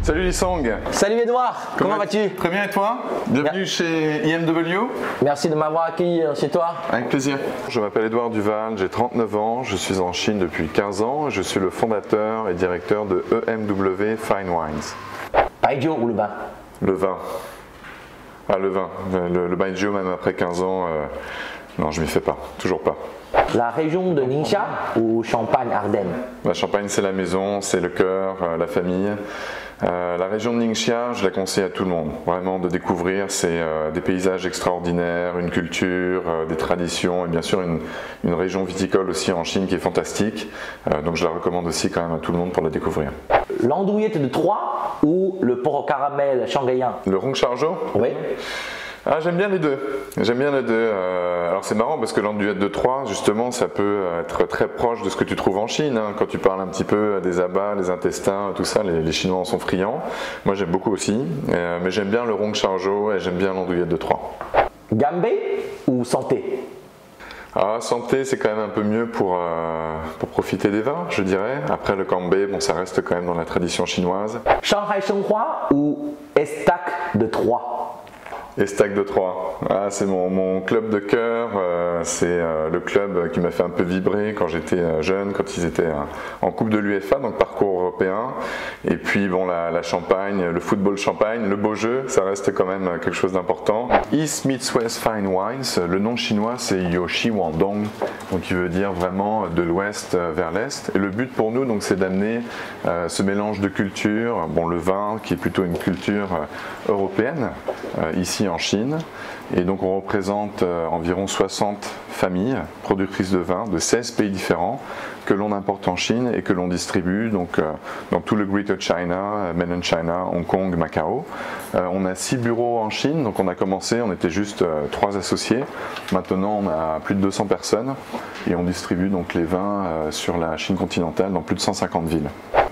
Salut Lisong. Salut Edouard, comment vas-tu? Très bien et toi? Bienvenue chez IMW. Merci de m'avoir accueilli chez toi. Avec plaisir. Je m'appelle Edouard Duval, j'ai 39 ans, je suis en Chine depuis 15 ans, je suis le fondateur et directeur de EMW Fine Wines. Baijiu ou le vin? Le vin. Ah, le vin. Le Baijiu, même après 15 ans, non, je m'y fais pas, toujours pas. La région de Ningxia ou Champagne-Ardenne? La Champagne, c'est la maison, c'est le cœur, la famille. La région de Ningxia, je la conseille à tout le monde, vraiment de découvrir. C'est des paysages extraordinaires, une culture, des traditions et bien sûr une région viticole aussi en Chine qui est fantastique. Donc je la recommande aussi quand même à tout le monde pour la découvrir. L'andouillette de Troyes ou le porc au caramel shanghaïen? Le Rongshao? Oui. Ah, j'aime bien les deux. J'aime bien les deux. Alors c'est marrant parce que l'andouillette de Troyes, justement, ça peut être très proche de ce que tu trouves en Chine. Hein. Quand tu parles un petit peu des abats, les intestins, tout ça, les Chinois en sont friands. Moi j'aime beaucoup aussi. Mais j'aime bien le Rongshao et j'aime bien l'andouillette de Troyes. Gambé ou santé? Ah, santé, c'est quand même un peu mieux pour profiter des vins, je dirais. Après le Gambé, bon, ça reste quand même dans la tradition chinoise. Shanghai Shenhua ou Estac de Troyes? Estac de Troyes, ah, c'est mon club de cœur, c'est le club qui m'a fait un peu vibrer quand j'étais jeune, quand ils étaient en Coupe de l'UEFA, donc parcours européen. Et puis bon, la Champagne, le football Champagne, le beau jeu, ça reste quand même quelque chose d'important. East meets West Fine Wines, le nom chinois c'est Yoshi Wandong, donc qui veut dire vraiment de l'ouest vers l'est. Et le but pour nous, donc, c'est d'amener ce mélange de cultures, bon, le vin qui est plutôt une culture européenne, ici en Chine, et donc on représente environ 60 familles productrices de vin de 16 pays différents que l'on importe en Chine et que l'on distribue donc dans tout le Greater China, Mainland China, Hong Kong, Macao. On a 6 bureaux en Chine, donc on a commencé, on était juste 3 associés. Maintenant on a plus de 200 personnes et on distribue donc les vins sur la Chine continentale dans plus de 150 villes.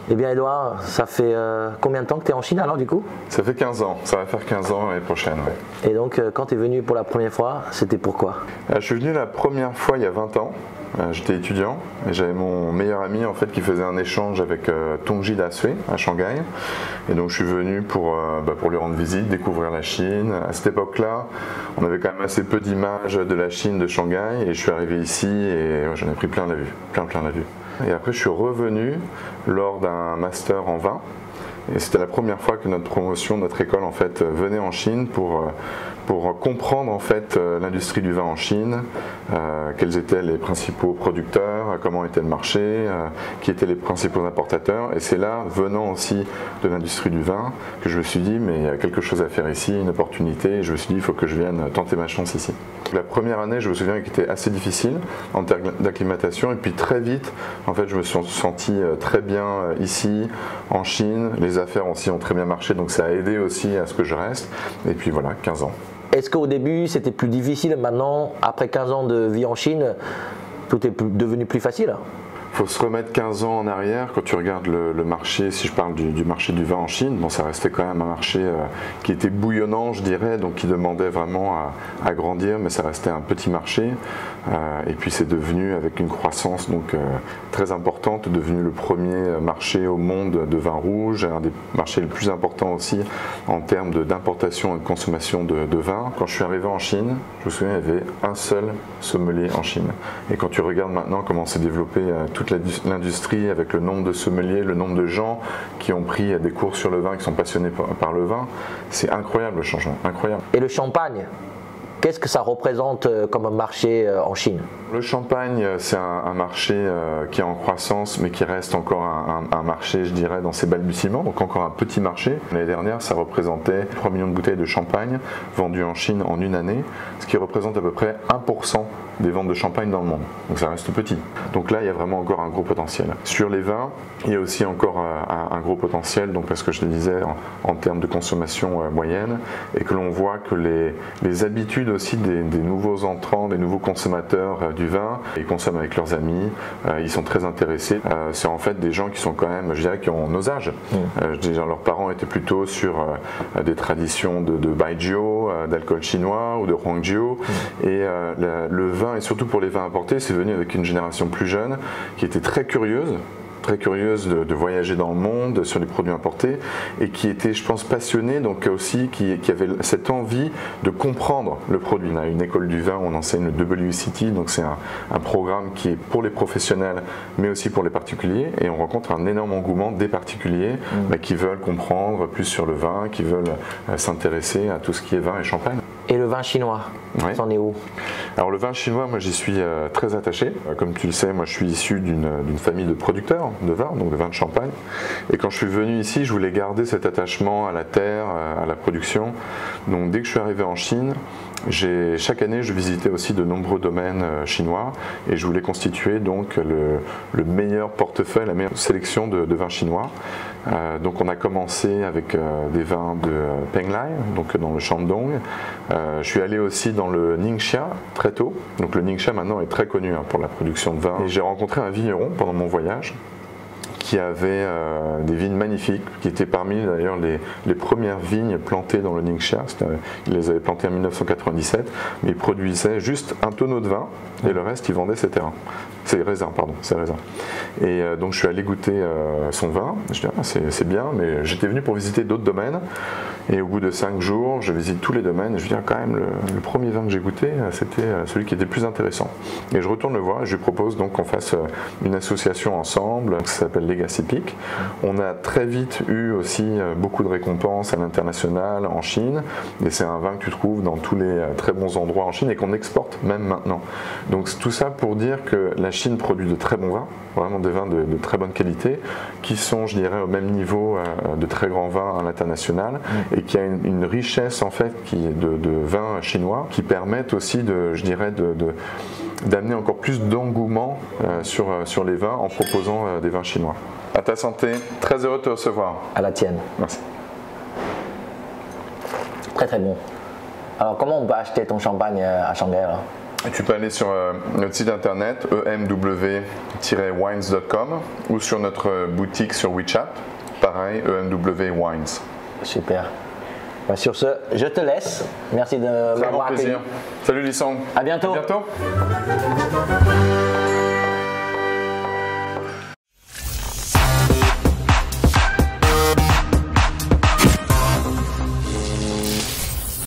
Eh bien Edouard, ça fait combien de temps que tu es en Chine alors du coup? Ça fait 15 ans, ça va faire 15 ans l'année prochaine. Ouais. Et donc quand tu es venu pour la première fois, c'était pourquoi? Je suis venu la première fois il y a 20 ans. J'étais étudiant et j'avais mon meilleur ami en fait qui faisait un échange avec Tongji Dasui à Shanghai, et donc je suis venu pour lui rendre visite, découvrir la Chine. À cette époque-là, on avait quand même assez peu d'images de la Chine, de Shanghai, et je suis arrivé ici et j'en ai pris plein la vue, plein la vue. Et après je suis revenu lors d'un master en vin. Et c'était la première fois que notre promotion, notre école en fait venait en Chine pour comprendre en fait l'industrie du vin en Chine, quels étaient les principaux producteurs, comment était le marché, qui étaient les principaux importateurs. Et c'est là, venant aussi de l'industrie du vin, que je me suis dit mais il y a quelque chose à faire ici, une opportunité. Et je me suis dit il faut que je vienne tenter ma chance ici. La première année, je me souviens qu'elle était assez difficile en termes d'acclimatation, et puis très vite, en fait, je me suis senti très bien ici, en Chine. Les affaires aussi ont très bien marché, donc ça a aidé aussi à ce que je reste. Et puis voilà, 15 ans. Est-ce qu'au début c'était plus difficile? Maintenant, après 15 ans de vie en Chine, tout est devenu plus facile? Il faut se remettre 15 ans en arrière. Quand tu regardes le marché, si je parle du marché du vin en Chine, bon, ça restait quand même un marché qui était bouillonnant, je dirais, donc qui demandait vraiment à grandir, mais ça restait un petit marché. Et puis c'est devenu, avec une croissance donc très importante, devenu le premier marché au monde de vin rouge, un des marchés les plus importants aussi en termes d'importation et de consommation de vin. Quand je suis arrivé en Chine, je me souviens, il y avait un seul sommelier en Chine. Et quand tu regardes maintenant comment s'est développé toute l'industrie, avec le nombre de sommeliers, le nombre de gens qui ont pris des cours sur le vin, qui sont passionnés par le vin, c'est incroyable le changement, incroyable. Et le champagne, qu'est-ce que ça représente comme marché en Chine? Le champagne, c'est un marché qui est en croissance, mais qui reste encore un marché, je dirais, dans ses balbutiements, donc encore un petit marché. L'année dernière, ça représentait 3 millions de bouteilles de champagne vendues en Chine en une année, ce qui représente à peu près 1% des ventes de champagne dans le monde. Donc ça reste petit. Donc là, il y a vraiment encore un gros potentiel. Sur les vins, il y a aussi encore un gros potentiel, donc parce que je te disais, en termes de consommation moyenne, et que l'on voit que les habitudes aussi des nouveaux entrants, des nouveaux consommateurs du vin, ils consomment avec leurs amis, ils sont très intéressés. C'est en fait des gens qui sont quand même, je dirais, qui ont nos âges. Leurs parents étaient plutôt sur des traditions de baijiu, d'alcool chinois ou de huangjiu, et le vin, et surtout pour les vins importés, c'est venu avec une génération plus jeune qui était très curieuse, très curieuse de voyager dans le monde sur les produits importés et qui était, je pense, passionnée, donc aussi qui avait cette envie de comprendre le produit. On a une école du vin, on enseigne le WCT, donc c'est un programme qui est pour les professionnels mais aussi pour les particuliers, et on rencontre un énorme engouement des particuliers qui veulent comprendre plus sur le vin, qui veulent s'intéresser à tout ce qui est vin et champagne. Et le vin chinois, c'en est où? Alors le vin chinois, moi j'y suis très attaché. Comme tu le sais, moi je suis issu d'une famille de producteurs de vin, donc de vin de champagne. Et quand je suis venu ici, je voulais garder cet attachement à la terre, à la production. Donc dès que je suis arrivé en Chine, chaque année je visitais aussi de nombreux domaines chinois et je voulais constituer donc le meilleur portefeuille, la meilleure sélection de vins chinois. Donc on a commencé avec des vins de Penglai, donc dans le Shandong. Je suis allé aussi dans le Ningxia très tôt. Donc le Ningxia maintenant est très connu pour la production de vin. Et j'ai rencontré un vigneron pendant mon voyage qui avait des vignes magnifiques, qui étaient parmi d'ailleurs les premières vignes plantées dans le Ningxia. Il les avait plantées en 1997, mais il produisait juste un tonneau de vin et le reste il vendait ses terrains. Ses raisins, pardon, ses raisins. Et donc je suis allé goûter son vin, je dis c'est bien, mais j'étais venu pour visiter d'autres domaines, et au bout de 5 jours, je visite tous les domaines, et je dis quand même, le premier vin que j'ai goûté, c'était celui qui était le plus intéressant. Et je retourne le voir, et je lui propose donc qu'on fasse une association ensemble, qui s'appelle Legacy Peak. On a très vite eu aussi beaucoup de récompenses à l'international, en Chine, et c'est un vin que tu trouves dans tous les très bons endroits en Chine, et qu'on exporte même maintenant. Donc tout ça pour dire que la Chine produit de très bons vins, vraiment des vins de très bonne qualité, qui sont, je dirais, au même niveau de très grands vins à l'international, et qui a une richesse en fait de vins chinois qui permettent aussi d'amener encore plus d'engouement sur les vins en proposant des vins chinois. À ta santé, très heureux de te recevoir. À la tienne. Merci. Très très bon. Alors comment on peut acheter ton champagne à Shanghai là? Tu peux aller sur notre site internet emw-wines.com ou sur notre boutique sur WeChat, pareil, EMW Wines. Super. Sur ce, je te laisse. Merci de m'avoir accueilli. Salut Lissong. À bientôt. À bientôt.